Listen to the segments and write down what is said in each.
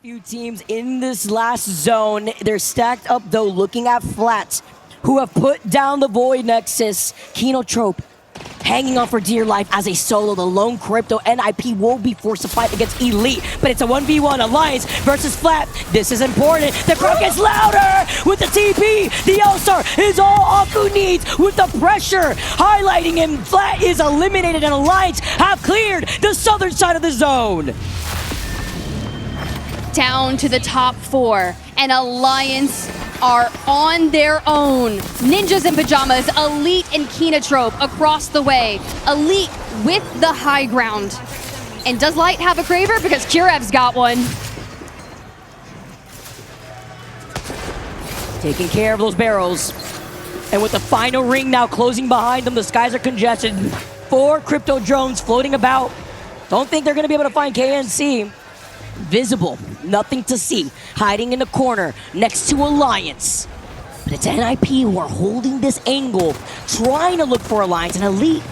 Few teams in this last zone. They're stacked up though, looking at Flat, who have put down the Void Nexus. Kenotrope hanging on for dear life as a solo. The lone Crypto NIP will be forced to fight against Elite, but it's a 1v1 Alliance versus Flat. This is important. The crowd gets louder with the TP. The L-Star is all Aku needs with the pressure highlighting him. Flat is eliminated and Alliance have cleared the southern side of the zone. Down to the top 4, and Alliance are on their own. Ninjas in pajamas, Elite and Kenotrope across the way. Elite with the high ground. And does Light have a Craver? Because Kurev's got one. Taking care of those barrels. And with the final ring now closing behind them, the skies are congested. 4 crypto drones floating about. Don't think they're going to be able to find KNC. Visible, nothing to see, hiding in the corner next to Alliance. But it's NIP who are holding this angle, trying to look for Alliance, and Elite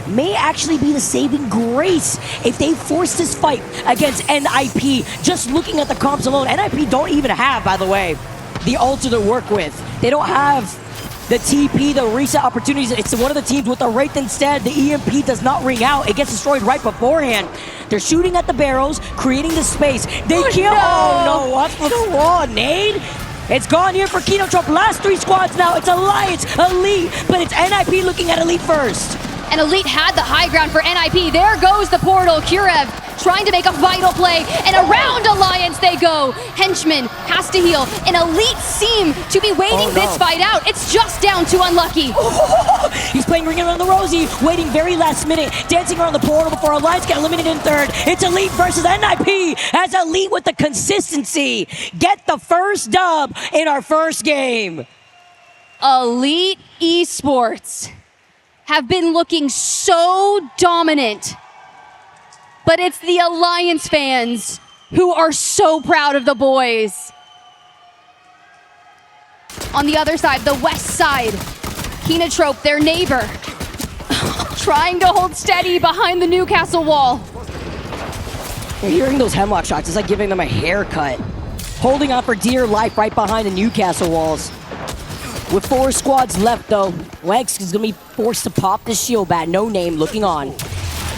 may actually be the saving grace if they force this fight against NIP. Just looking at the comps alone, NIP don't even have, by the way, the ulti to work with. They don't have the TP, the reset opportunities. It's one of the teams with the Wraith instead. The EMP does not ring out. It gets destroyed right beforehand. They're shooting at the barrels, creating the space. They kill. Oh no, what's for the raw nade? It's gone here for Kenotrope. Last 3 squads now. It's Alliance, Elite, but it's NIP looking at Elite first. And Elite had the high ground for NIP. There goes the portal. Kurev trying to make a vital play, and around Alliance they go. Henchman has to heal, and Elite seem to be waiting this fight out. It's just down to Unlucky. He's playing Ring Around the Rosie, waiting very last minute, dancing around the portal before Alliance get eliminated in 3rd. It's Elite versus NIP, as Elite with the consistency get the first dub in our first game. Elite Esports have been looking so dominant, but it's the Alliance fans who are so proud of the boys. On the other side, the west side, Kenotrope, their neighbor, trying to hold steady behind the Newcastle wall. You're hearing those hemlock shots, it's like giving them a haircut. Holding on for dear life right behind the Newcastle walls. With 4 squads left though, Wanks is gonna be forced to pop the shield bat, no name looking on.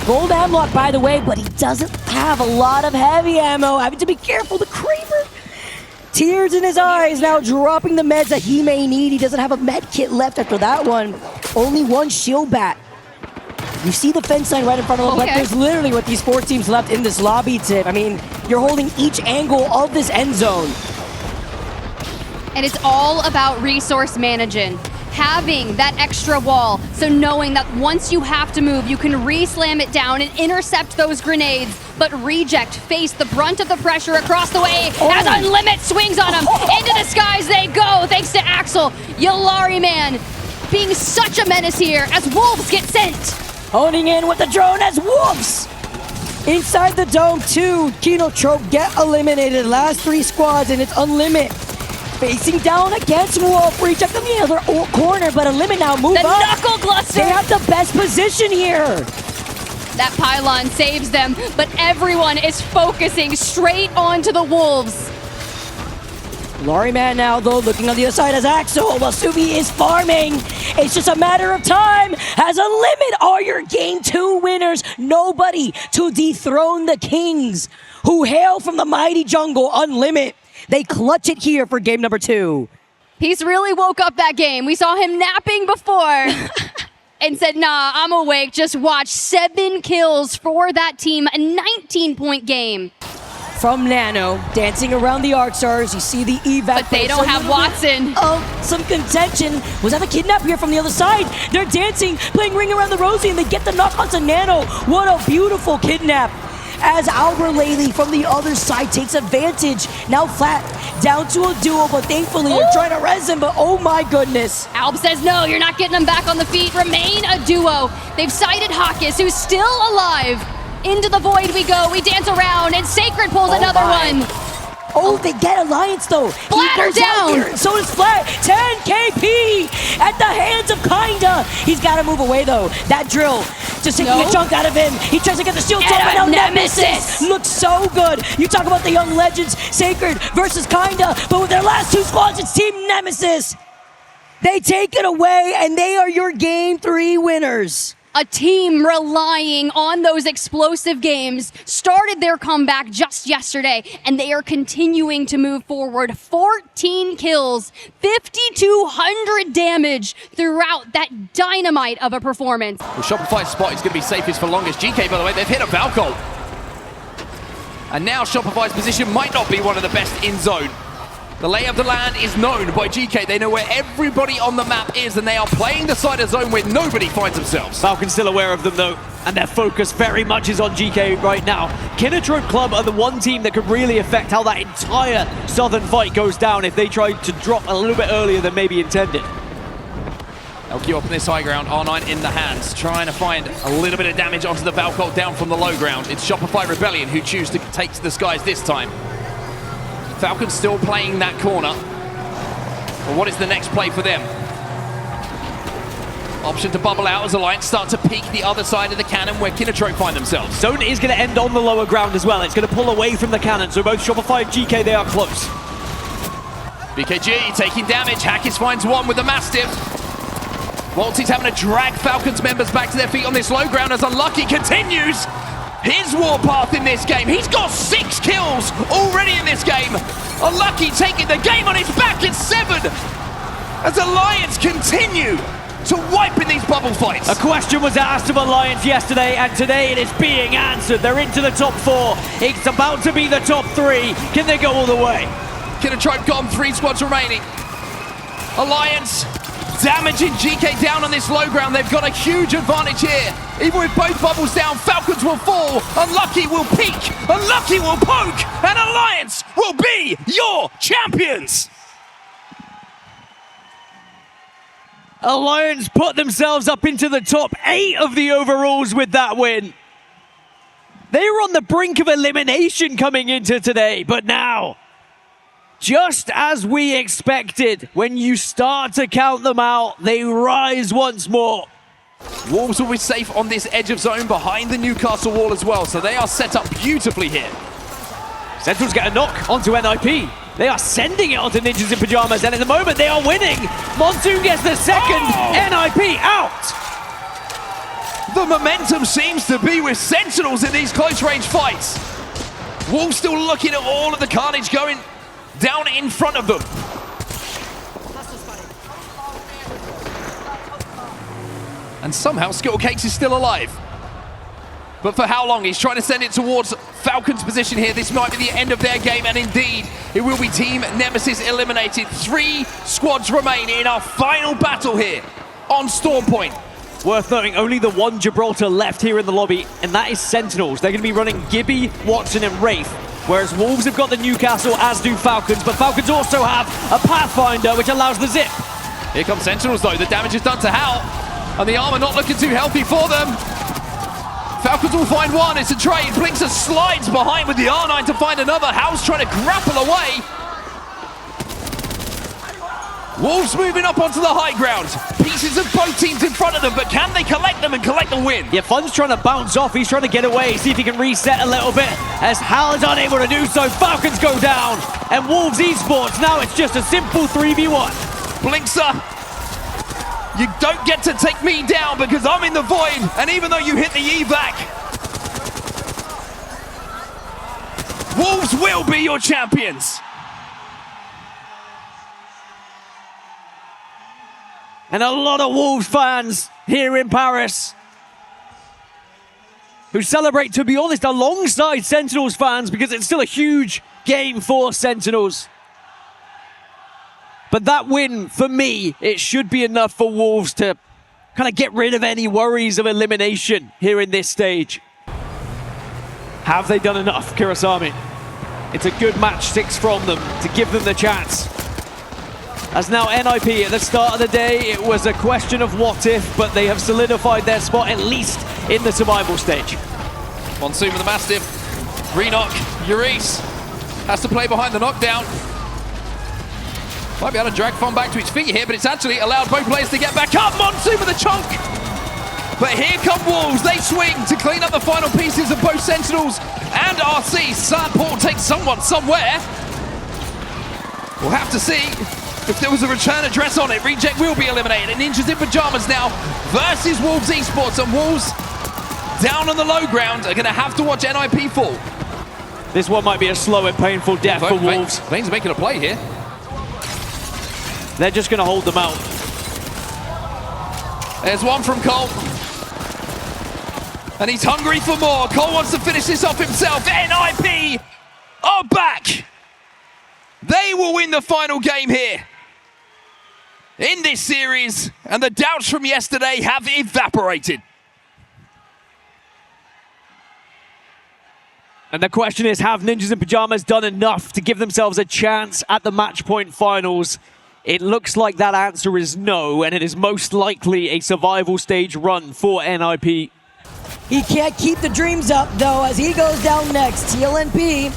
Gold Amlock, by the way, but he doesn't have a lot of heavy ammo. Having to be careful, the Craver. Tears in his eyes now, dropping the meds that he may need. He doesn't have a med kit left after that one. Only 1 shield bat. You see the fence line right in front of him, but there's literally what these 4 teams left in this lobby tip. I mean, you're holding each angle of this end zone. And it's all about resource managing. Having that extra wall, so knowing that once you have to move, you can re-slam it down and intercept those grenades, but Reject face the brunt of the pressure across the way as Unlimit swings on him. Into the skies they go, thanks to Axel. Yalari Man being such a menace here as Wolves get sent. Honing in with the drone as Wolves! Inside the dome, 2 Kenotrope get eliminated. Last 3 squads, and it's Unlimit facing down against Wolf. Reject on the other corner, but Unlimit now move up. The knuckle cluster! They have the best position here. That pylon saves them, but everyone is focusing straight onto the Wolves. Laurie Man now, though, looking on the other side as Axel, while Subi is farming. It's just a matter of time. As Unlimit are your Game 2 winners. Nobody to dethrone the Kings, who hail from the mighty jungle. Unlimit. They clutch it here for game number 2. He's really woke up that game. We saw him napping before and said, nah, I'm awake. Just watch. 7 kills for that team. A 19-point game. From Nano, dancing around the ArcStars. You see the evac. But they don't have Watson. Oh, some contention. Was that the kidnap here from the other side? They're dancing, playing Ring Around the Rosie, and they get the knock onto Nano. What a beautiful kidnap. As Alberlele from the other side takes advantage. Now Flat down to a duo, but thankfully they're trying to res him, but oh my goodness. Alb says no, you're not getting them back on the feet. Remain a duo. They've sighted Hawkes, who's still alive. Into the void we go, we dance around, and Sacred pulls another one. Oh, they get Alliance though. Flat are He goes out down. here, and so is Flat. 10 KP at the hands of Kinda. He's got to move away though. That drill just taking a chunk out of him. He tries to get the shield And up, a and now Nemesis. Nemesis looks so good. You talk about the young legends, Sacred versus Kinda, but with their last two squads, it's Team Nemesis. They take it away, and they are your Game 3 winners. A team relying on those explosive games started their comeback just yesterday, and they are continuing to move forward. 14 kills, 5,200 damage throughout that dynamite of a performance. Well, Shopify's spot is going to be safest for longest. GK, by the way, they've hit a Valkyrie. And now Shopify's position might not be one of the best in zone. The lay of the land is known by GK. They know where everybody on the map is, and they are playing the side of zone where nobody finds themselves. Falcon's still aware of them though, and their focus very much is on GK right now. Kinnetrope Club are the one team that could really affect how that entire southern fight goes down if they try to drop a little bit earlier than maybe intended. They'll queue up on this high ground, R9 in the hands, trying to find a little bit of damage onto the Valkyrie down from the low ground. It's Shopify Rebellion who choose to take to the skies this time. Falcon's still playing that corner. Well, what is the next play for them? Option to bubble out as Alliance start to peek the other side of the cannon where Kinnetrope find themselves. Zone is going to end on the lower ground as well. It's going to pull away from the cannon, so both Shopify and GK, they are close. BKG taking damage. Hackis finds one with the Mastiff. Walty's having to drag Falcons members back to their feet on this low ground as Unlucky continues his warpath in this game. He's got 6 kills already in this game. Unlucky taking the game on his back. It's 7 as Alliance continue to wipe in these bubble fights. A question was asked of Alliance yesterday, and today it is being answered. They're into the top 4. It's about to be the top 3. Can they go all the way? Kinnetrope gone, 3 squads remaining. Alliance damaging GK down on this low ground. They've got a huge advantage here. Even with both bubbles down, Falcons will fall. Unlucky will peak. Unlucky will poke. And Alliance will be your champions. Alliance put themselves up into the top 8 of the overalls with that win. They were on the brink of elimination coming into today, but now, just as we expected, when you start to count them out, they rise once more. Wolves will be safe on this edge of zone behind the Newcastle wall as well, so they are set up beautifully here. Sentinels get a knock onto NIP. They are sending it onto Ninjas in Pajamas, and at the moment they are winning. Monsoon gets the second, NIP out. The momentum seems to be with Sentinels in these close-range fights. Wolves still looking at all of the carnage going down in front of them. And somehow Skittlecakes is still alive. But for how long? He's trying to send it towards Falcons' position here. This might be the end of their game, and indeed, it will be Team Nemesis eliminated. 3 squads remain in our final battle here on Storm Point. Worth noting, only the one Gibraltar left here in the lobby, and that is Sentinels. They're going to be running Gibby, Watson, and Wraith, whereas Wolves have got the Newcastle, as do Falcons, but Falcons also have a Pathfinder, which allows the zip. Here comes Sentinels, though. The damage is done to Hal, and the armor not looking too healthy for them. Falcons will find one. It's a trade. Blinkster slides behind with the R9 to find another. Hal's trying to grapple away. Wolves moving up onto the high ground. Pieces of both teams in front of them, but can they collect them and collect the win? Yeah, Fun's trying to bounce off. He's trying to get away, see if he can reset a little bit. As Hal is unable to do so, Falcons go down. And Wolves Esports, now it's just a simple 3v1. Blinkster, you don't get to take me down because I'm in the void, and even though you hit the evac, Wolves will be your champions. And a lot of Wolves fans here in Paris who celebrate, to be honest, alongside Sentinels fans because it's still a huge game for Sentinels. But that win, for me, it should be enough for Wolves to kind of get rid of any worries of elimination here in this stage. Have they done enough, Kurosami? It's a good match 6 from them to give them the chance. As now NIP, at the start of the day, it was a question of what if, but they have solidified their spot at least in the survival stage. Monsoon with the Mastiff, Renock, Euris. Has to play behind the knockdown. Might be able to drag Fon back to his feet here, but it's actually allowed both players to get back up. Monsoon with a chunk. But here come Wolves. They swing to clean up the final pieces of both Sentinels and RC. Support takes someone somewhere. We'll have to see if there was a return address on it. Reject will be eliminated. And Ninjas in Pajamas now versus Wolves Esports. And Wolves down on the low ground are going to have to watch NIP fall. This one might be a slow and painful death for Wolves. Vane's making a play here. They're just going to hold them out. There's one from Cole. And he's hungry for more. Cole wants to finish this off himself. NIP are back. They will win the final game here in this series. And the doubts from yesterday have evaporated. And the question is, have Ninjas in Pajamas done enough to give themselves a chance at the match point finals? It looks like that answer is no, and it is most likely a survival stage run for NIP. He can't keep the dreams up, though, as he goes down next. TLNP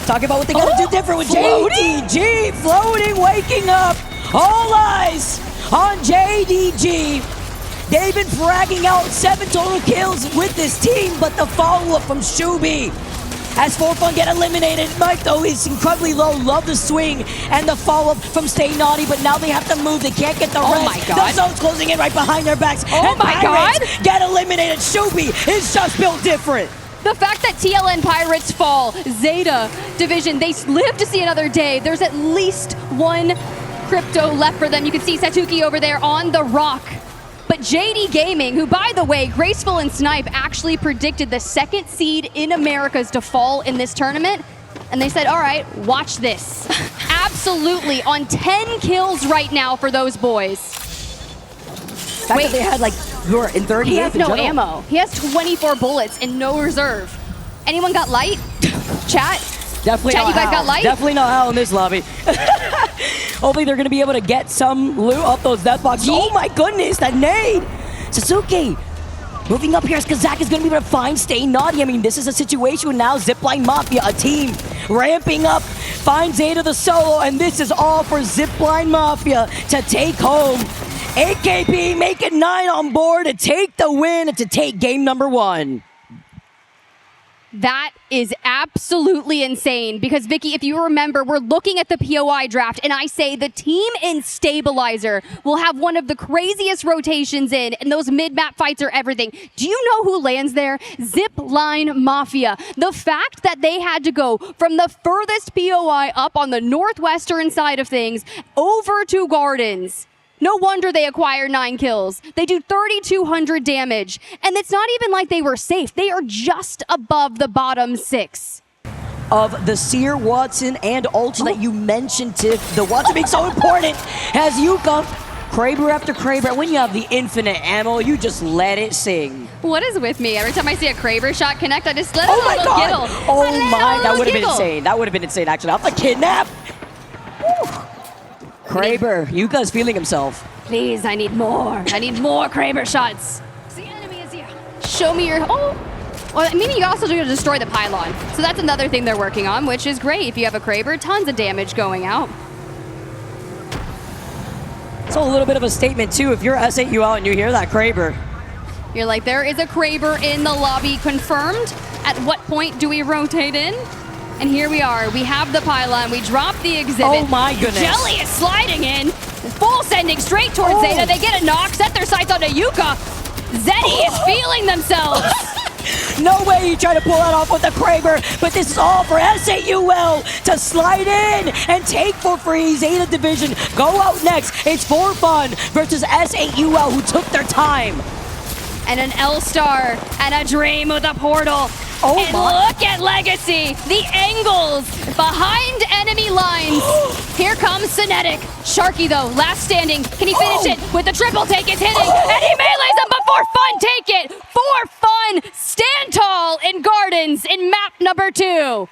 talking about what they gotta do different with JDG. Floating, waking up. All eyes on JDG. They've been fragging out 7 total kills with this team, but the follow-up from Shubi. As 4Fun get eliminated, Mike though is incredibly low, love the swing, and the follow-up from Stay Naughty, but now they have to move, they can't get the rest. Oh my God. The zone's closing in right behind their backs. Oh and my God. Get eliminated, Shubi is just built different. The fact that TLN Pirates fall, Zeta Division, they live to see another day. There's at least one crypto left for them. You can see Satuki over there on the rock. But JD Gaming, who by the way, Graceful and Snipe actually predicted the 2nd seed in Americas to fall in this tournament. And they said, all right, watch this. Absolutely on 10 kills right now for those boys. Wait, they had like, you're in 38. He has no ammo. He has 24 bullets and no reserve. Anyone got light? Chat? Definitely Chat, not you guys Hal. got light? Definitely not Hal in this lobby. Hopefully they're going to be able to get some loot off those death boxes. Oh my goodness, that nade! Sasuke moving up here as Kazak is going to be able to find Stay Naughty. I mean, this is a situation where now Zipline Mafia, a team ramping up, finds Zeta the solo, and this is all for Zipline Mafia to take home. AKB making 9 on board to take the win and to take game number 1. That is absolutely insane because, Vicky, if you remember, we're looking at the POI draft and I say the team in Stabilizer will have one of the craziest rotations in, and those mid-map fights are everything. Do you know who lands there? Zipline Mafia. The fact that they had to go from the furthest POI up on the northwestern side of things over to Gardens. No wonder they acquire 9 kills. They do 3,200 damage. And it's not even like they were safe. They are just above the bottom 6. Of the Seer, Watson, and Ultra that you mentioned, Tiff. The Watson being so important as Yuka, Kraber after Kraber. When you have the infinite ammo, you just let it sing. What is with me? Every time I see a Kraber shot connect, I just let Oh a my little God! giggle. Oh my, that would have been giggle. insane. That would have been insane, actually. Off the kidnap. Woo. Kraber, Yuka's feeling himself. Please, I need more. I need more Kraber shots. The enemy is here. Show me your... Oh! Well, meaning you also going to destroy the pylon. So that's another thing they're working on, which is great. If you have a Kraber, tons of damage going out. So a little bit of a statement, too. If you're S8UL and you hear that Kraber, You're like, there is a Kraber in the lobby confirmed. At what point do we rotate in? And here we are. We have the pylon. We drop the exhibit. Oh my goodness. Jelly is sliding in. Full sending straight towards Zeta. They get a knock, set their sights onto Yuka. Zeddy is feeling themselves. no way you try to pull that off with the Kraber, but this is all for S8UL to slide in and take for free. Zeta Division go out next. It's 4Fun versus S8UL, who took their time. And an L-Star and a Dream with a portal. Oh and my. look at Legacy, the angles behind enemy lines. Here comes Cinetic. Sharky though, last standing. Can he finish it with the triple take? It's hitting, and he melees him, but 4Fun take it. 4Fun stand tall in Gardens in map number 2.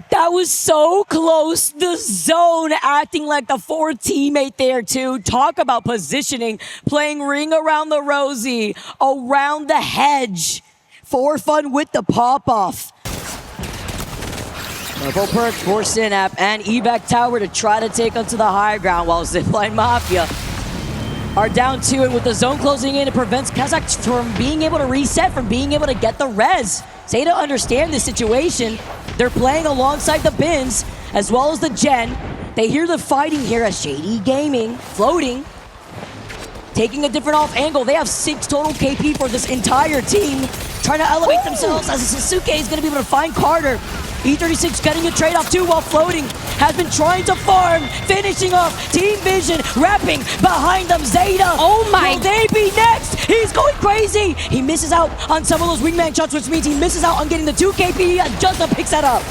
That was so close. The zone acting like the 4th teammate there too. Talk about positioning, playing ring around the rosy, around the hedge. 4Fun with the pop-off. Purple Perk for Synap and Evac Tower to try to take onto the high ground, while Zipline Mafia are down 2, and with the zone closing in, it prevents Kazakh from being able to reset, from being able to get the res. Zeta understand this situation. They're playing alongside the Bins as well as the Gen. They hear the fighting here as JD Gaming floating, taking a different off angle. They have 6 total KP for this entire team, trying to elevate themselves as Sasuke is going to be able to find Carter. E36 getting a trade-off too while floating. Has been trying to farm, finishing off Team Vision, wrapping behind them. Zeta, oh my! Will they be next? He's going crazy. He misses out on some of those wingman shots, which means he misses out on getting the 2 KP. Just picks that up.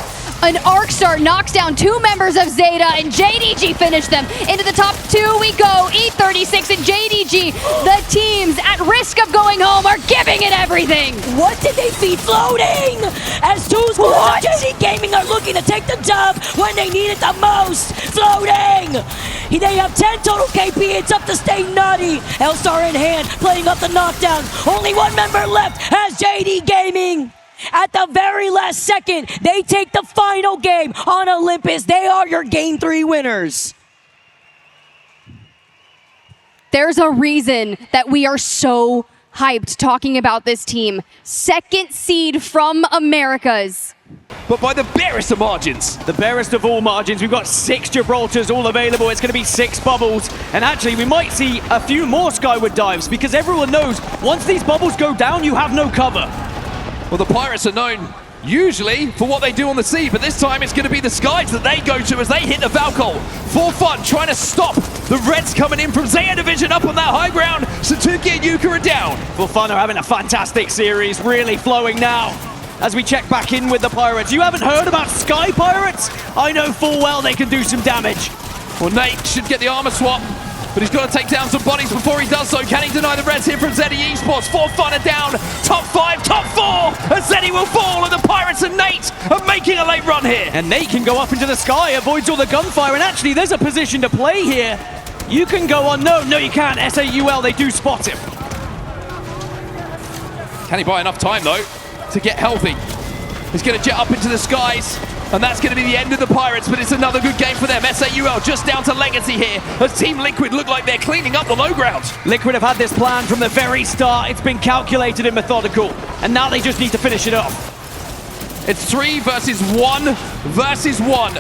An Arc Star knocks down 2 members of Zeta, and JDG finish them. Into the top 2 we go. E36 and JDG, the teams at risk of going home, are giving it everything. What did they feed floating? As Two's and JD Gaming are looking to take the dub when they need it the most. Floating! They have 10 total KP. It's up to Stay Nutty. L-Star in hand, playing up the knockdown. Only 1 member left as JD Gaming. At the very last second, they take the final game on Olympus. They are your Game 3 winners. There's a reason that we are so hyped talking about this team. 2nd seed from Americas. But by the barest of margins. The barest of all margins. We've got 6 Gibraltars all available. It's going to be 6 bubbles. And actually, we might see a few more Skyward dives, because everyone knows once these bubbles go down, you have no cover. Well, the Pirates are known usually for what they do on the sea, but this time it's going to be the skies that they go to as they hit the Valkol. For fun, trying to stop the Reds coming in from Zeta Division up on that high ground. Satuki and Yuka are down. For fun are having a fantastic series, really flowing now. As we check back in with the Pirates. You haven't heard about Sky Pirates? I know full well they can do some damage. Well, Nate should get the armor swap, but he's got to take down some bodies before he does so. Can he deny the Reds here from Zeddy Esports? For Fun are down. Top 5, top 4, and Zeddy will fall, and the Pirates and Nate are making a late run here. And Nate can go up into the sky, avoids all the gunfire, and actually there's a position to play here. You can go unknown. No, you can't. SAUL, they do spot him. Can he buy enough time, though, to get healthy? He's going to jet up into the skies. And that's going to be the end of the Pirates, but it's another good game for them. SAUL just down to Legacy here, as Team Liquid look like they're cleaning up the low ground. Liquid have had this plan from the very start. It's been calculated and methodical, and now they just need to finish it off. It's 3 versus 1 versus 1.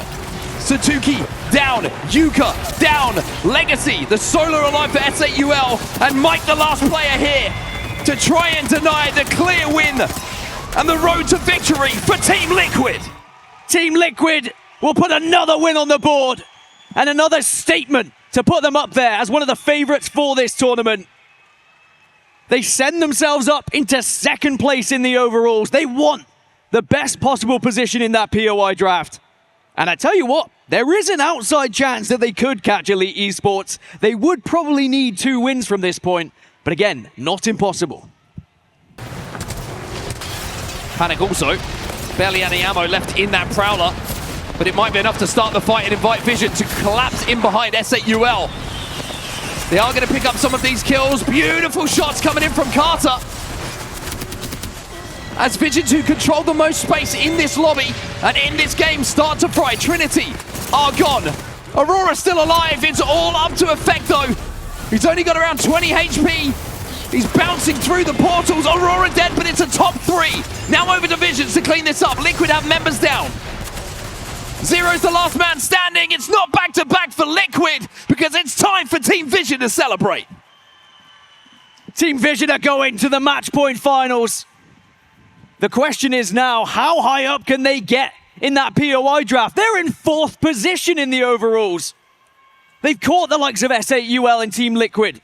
Satuki down, Yuka down, Legacy, the solo alive for SAUL, and Mike the last player here to try and deny the clear win and the road to victory for Team Liquid. Team Liquid will put another win on the board and another statement to put them up there as one of the favorites for this tournament. They send themselves up into 2nd place in the overalls. They want the best possible position in that POI draft. And I tell you what, there is an outside chance that they could catch Elite Esports. They would probably need 2 wins from this point, but again, not impossible. Panic also. Barely any ammo left in that Prowler, but it might be enough to start the fight and invite Vision to collapse in behind SAUL. They are going to pick up some of these kills. Beautiful shots coming in from Carter. As Vision 2 control the most space in this lobby and in this game start to fry. Trinity are gone. Aurora still alive. It's all up to effect though. He's only got around 20 HP. He's bouncing through the portals. Aurora dead, but it's a top 3. Now over to Visions to clean this up. Liquid have members down. Zero's the last man standing. It's not back-to-back for Liquid because it's time for Team Vision to celebrate. Team Vision are going to the match point finals. The question is now, how high up can they get in that POI draft? They're in 4th position in the overalls. They've caught the likes of SAUL and Team Liquid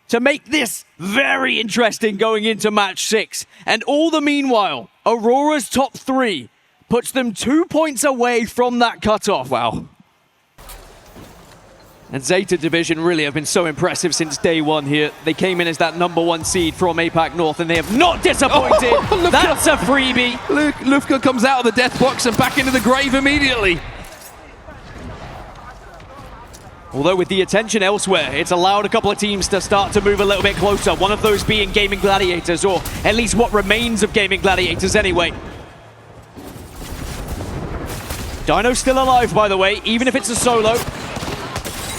to make this very interesting going into match 6. And all the meanwhile, Aurora's top 3 puts them 2 points away from that cutoff. Wow. And Zeta Division really have been so impressive since day 1 here. They came in as that #1 seed from APAC North, and they have not disappointed. Oh, that's a freebie. Lufka comes out of the death box and back into the grave immediately. Although with the attention elsewhere, it's allowed a couple of teams to start to move a little bit closer. One of those being Gaming Gladiators, or at least what remains of Gaming Gladiators anyway. Dino's still alive, by the way, even if it's a solo.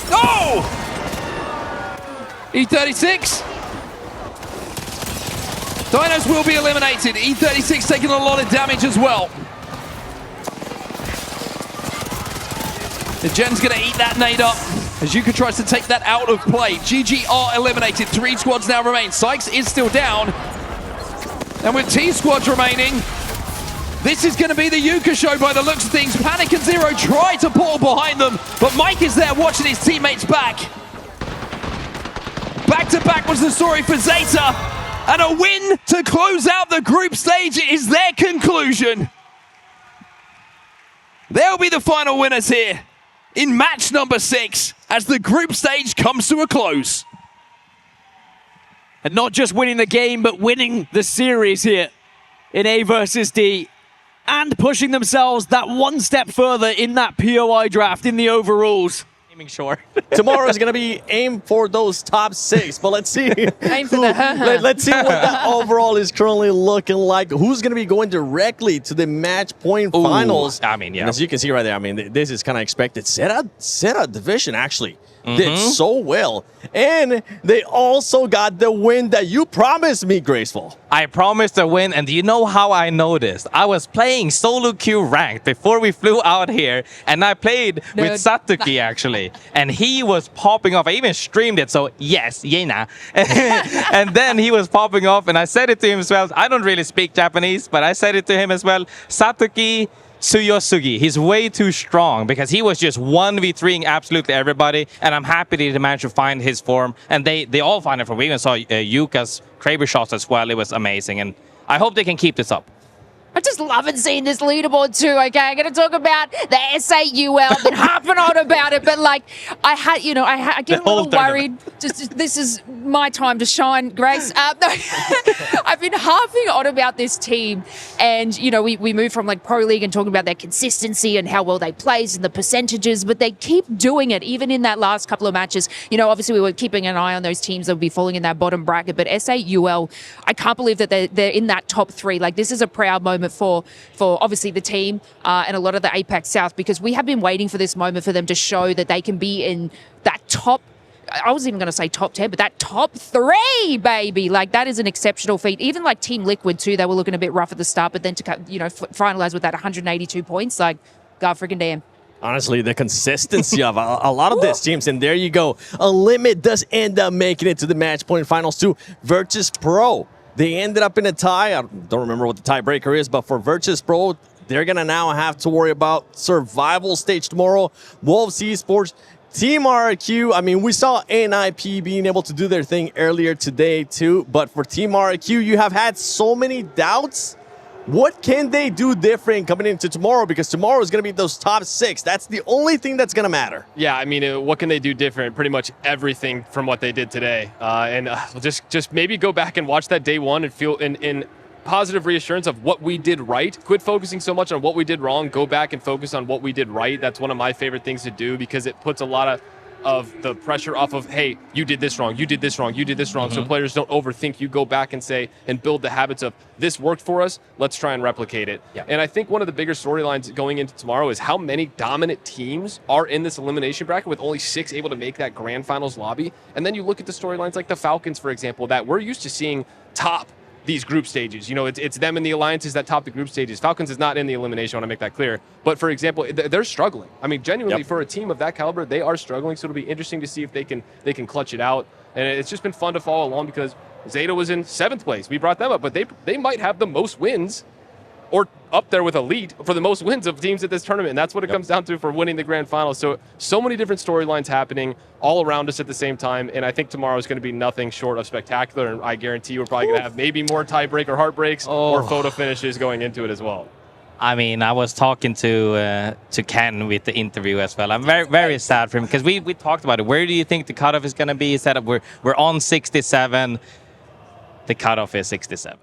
Oh! E36. Dinos will be eliminated. E36 taking a lot of damage as well. The Gen's going to eat that nade up as Yuka tries to take that out of play. GG are eliminated. 3 squads now remain. Sykes is still down. And with T squads remaining, this is going to be the Yuka show by the looks of things. Panic and Zero try to portal behind them, but Mike is there watching his teammates back. Back to back was the story for Zeta, and a win to close out the group stage is their conclusion. They'll be the final winners here in match number 6 as the group stage comes to a close. And not just winning the game, but winning the series here in A versus D. And pushing themselves that one step further in that POI draft in the overalls. Sure. Tomorrow is going to be aim for those top 6, but let's see. Aim for the let's see what that overall is currently looking like. Who's going to be going directly to the match point finals? I mean, yeah. And as you can see right there, I mean, this is kind of expected. Seta Division actually did so well. And they also got the win that you promised me, Graceful. I promised a win, and do you know how I know this? I was playing solo queue ranked before we flew out here, and I played with Satuki actually, and he was popping off. I even streamed it, so yes, Yena. And then he was popping off, and I said it to him as well. I don't really speak Japanese, but I said it to him as well. Satuki Tsuyosugi, he's way too strong because he was just 1v3ing absolutely everybody, and I'm happy that he managed to find his form, and they all find it from. We even saw Yuka's Kraber shots as well. It was amazing, and I hope they can keep this up. I'm just loving seeing this leaderboard too, okay? I'm going to talk about the SAUL, been harping on about it, but like, I get a little worried. Just this is my time to shine, Grace. I've been harping on about this team, and, you know, we move from like Pro League and talking about their consistency and how well they play and the percentages, but they keep doing it, even in that last couple of matches. You know, obviously we were keeping an eye on those teams that would be falling in that bottom bracket, but SAUL, I can't believe that they're in that top 3. Like, this is a proud moment for obviously the team and a lot of the Apex South, because we have been waiting for this moment for them to show that they can be in that top, I wasn't even going to say top 10, but that top 3, baby. Like, that is an exceptional feat. Even like Team Liquid too, they were looking a bit rough at the start, but then to finalize with that 182 points, like, god freaking damn. Honestly, the consistency of a lot of these teams, and there you go. A Limit does end up making it to the match point finals to Virtus Pro. They ended up in a tie. I don't remember what the tiebreaker is, but for Virtus Pro, they're going to now have to worry about survival stage tomorrow. Wolves Esports, Team RQ. I mean, we saw NIP being able to do their thing earlier today too, but for Team RQ, you have had so many doubts. What can they do different coming into tomorrow? Because tomorrow is going to be those top 6. That's the only thing that's going to matter. Yeah, I mean, what can they do different? Pretty much everything from what they did today. Just maybe go back and watch that day one and feel in positive reassurance of what we did right. Quit focusing so much on what we did wrong. Go back and focus on what we did right. That's one of my favorite things to do, because it puts a lot of the pressure off of, hey, you did this wrong, you did this wrong, you did this wrong. So players don't overthink. You go back and say, and build the habits of, this worked for us, let's try and replicate it. Yeah. And I think one of the bigger storylines going into tomorrow is how many dominant teams are in this elimination bracket, with only 6 able to make that grand finals lobby. And then you look at the storylines like the Falcons, for example, that we're used to seeing top these group stages. You know, it's them and the alliances that top the group stages. Falcons is not in the elimination, I want to make that clear. But for example, they're struggling. I mean, genuinely, for a team of that caliber, they are struggling. So it'll be interesting to see if they can clutch it out. And it's just been fun to follow along, because Zeta was in 7th place. We brought them up, but they might have the most wins, or up there with Elite for the most wins of teams at this tournament. And that's what it comes down to for winning the grand final. So many different storylines happening all around us at the same time. And I think tomorrow is going to be nothing short of spectacular. And I guarantee we're probably going to have maybe more tiebreak or heartbreaks or photo finishes going into it as well. I mean, I was talking to Ken with the interview as well. I'm very, very sad for him, because we talked about it. Where do you think the cutoff is going to be? He said we're on 67. The cutoff is 67.